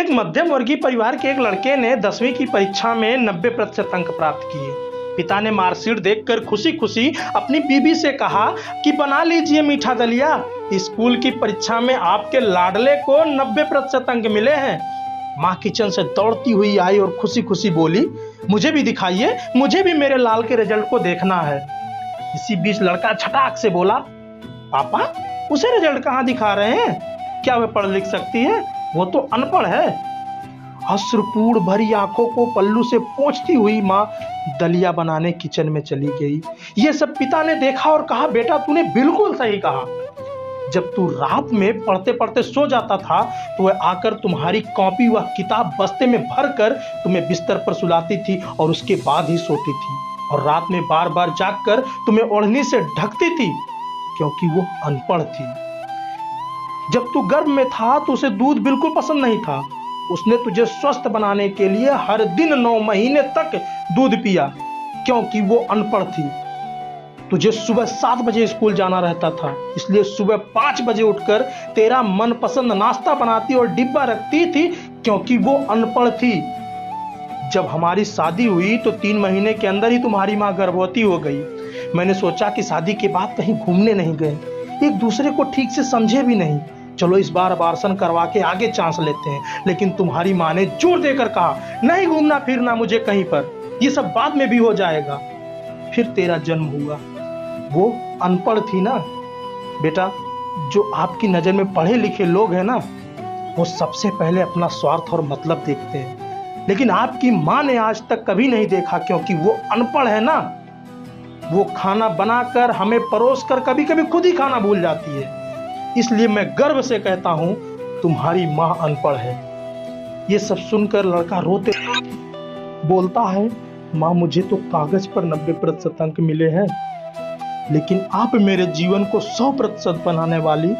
एक मध्यम वर्गीय परिवार के एक लड़के ने 10वीं की परीक्षा में 90% अंक प्राप्त किए। पिता ने मार्कशीट देखकर खुशी खुशी अपनी बीबी से कहा कि बना लीजिए मीठा दलिया, स्कूल की परीक्षा में आपके लाडले को 90% अंक मिले हैं। माँ किचन से दौड़ती हुई आई और खुशी खुशी बोली, मुझे भी दिखाइए, मुझे भी मेरे लाल के रिजल्ट को देखना है। इसी बीच लड़का छटाक से बोला, पापा उसे रिजल्ट कहाँ दिखा रहे हैं? क्या वह पढ़ लिख सकती है? वो तो अनपढ़ है। अश्रुपूर्ण भरी आंखों को पल्लू से पोंछती हुई माँ दलिया बनाने किचन में चली गई। ये सब पिता ने देखा और कहा, बेटा तूने बिल्कुल सही कहा। जब तू रात में पढ़ते पढ़ते सो जाता था तो वह आकर तुम्हारी कॉपी व किताब बस्ते में भरकर तुम्हें बिस्तर पर सुलाती थी और उसके बाद ही सोती थी, और रात में बार बार जागकर तुम्हें ओढ़नी से ढकती थी, क्योंकि वो अनपढ़ थी। जब तू गर्भ में था तो उसे दूध बिल्कुल पसंद नहीं था। उसने तुझे स्वस्थ बनाने के लिए हर दिन 9 महीने तक दूध पिया, क्योंकि वो अनपढ़ थी। तुझे सुबह 7 बजे स्कूल जाना रहता था, इसलिए सुबह 5 बजे उठकर तेरा मनपसंद नाश्ता बनाती और डिब्बा रखती थी, क्योंकि वो अनपढ़ थी। जब हमारी शादी हुई तो 3 महीने के अंदर ही तुम्हारी माँ गर्भवती हो गई। मैंने सोचा कि शादी के बाद कहीं घूमने नहीं गए, एक दूसरे को ठीक से समझे भी नहीं, चलो इस बार अबॉर्शन करवा के आगे चांस लेते हैं। लेकिन तुम्हारी माँ ने जोर देकर कहा, नहीं घूमना फिरना मुझे कहीं पर, ये सब बाद में भी हो जाएगा। फिर तेरा जन्म हुआ। वो अनपढ़ थी ना बेटा। जो आपकी नज़र में पढ़े लिखे लोग हैं ना, वो सबसे पहले अपना स्वार्थ और मतलब देखते हैं, लेकिन आपकी माँ ने आज तक कभी नहीं देखा, क्योंकि वो अनपढ़ है ना। वो खाना बनाकर हमें परोस कर कभी कभी खुद ही खाना भूल जाती है। इसलिए मैं गर्व से कहता हूं, तुम्हारी माँ अनपढ़ है। ये सब सुनकर लड़का रोते बोलता है, माँ मुझे तो कागज पर 90% अंक मिले हैं, लेकिन आप मेरे जीवन को 100% बनाने वाली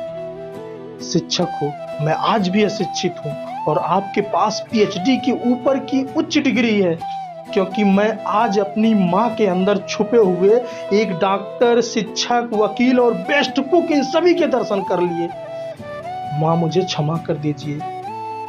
शिक्षक हो। मैं आज भी अशिक्षित हूँ और आपके पास PhD के ऊपर की उच्च डिग्री है, क्योंकि मैं आज अपनी माँ के अंदर छुपे हुए एक डॉक्टर, शिक्षक, वकील और बेस्ट कुक, इन सभी के दर्शन कर लिए। माँ मुझे क्षमा कर दीजिए।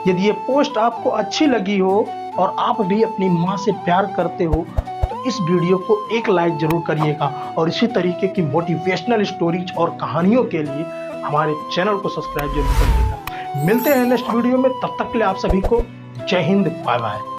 यदि ये पोस्ट आपको अच्छी लगी हो और आप भी अपनी माँ से प्यार करते हो तो इस वीडियो को एक लाइक जरूर करिएगा, और इसी तरीके की मोटिवेशनल स्टोरीज और कहानियों के लिए हमारे चैनल को सब्सक्राइब जरूर करिएगा। मिलते हैं नेक्स्ट वीडियो में, तब तक के लिए आप सभी को जय हिंद, बाय बाय।